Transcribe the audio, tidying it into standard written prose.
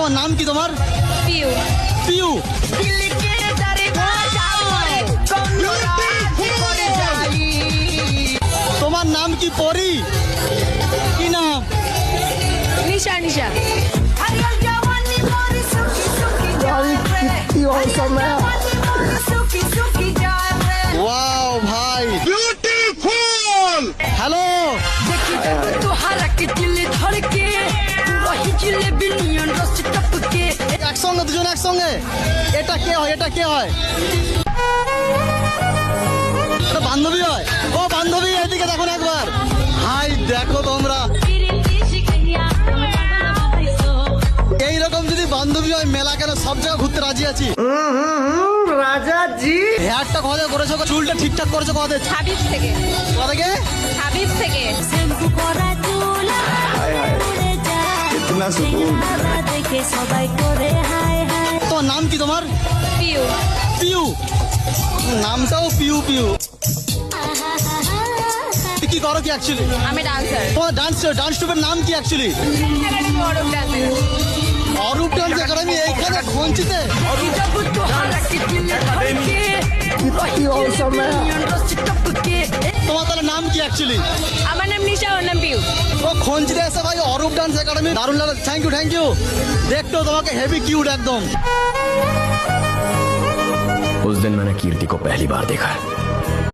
তোমার নাম কি তোমার? পিউ। পিউ। তোমার নাম কি পরি? কি নাম? নিশা। নিশা। ওয়াও ভাই, বিউটিফুল। হ্যালো, একসঙ্গে দুজন একসঙ্গে। এটা কে হয়? এটা কে হয়? এটা বান্ধবী হয়। ও বান্ধবী, এদিকে দেখো না একবার। হাই দেখো তোমরা, এইরকম যদি বান্ধবী হয় মেলা কেন সব জায়গায় ঘুরতে রাজি আছি। রাজা জি, হেয়ারটা কোথায় করেছো? চুলটা ঠিকঠাক করেছো কোথায়? হাবিব থেকে। কোথা থেকে? হাবিব থেকে। কিতনা সুকুন। তোমার নাম কি তোমার? পিউ। পিউ। নামটাও পিউ পিউ। কি করো কি অ্যাকচুয়ালি? আমি ডান্সার। তোমার ডান্স ট্রুপের নাম কি অ্যাকচুয়ালি? Arup dance academy. এইখানে খঞ্চিতে তোমার তাহলে নাম কি অ্যাকচুয়ালি? আমার নাম নিশা, ওর নাম পিউ। ও খঞ্চিতে এসে ভাই অরূপ ডান্স একাডেমি, দারুণ লাগে। Thank you. দেখতেও তোমাকে হেভি কিউট একদম। उस दिन मैंने कीर्ति को पहली बार देखा।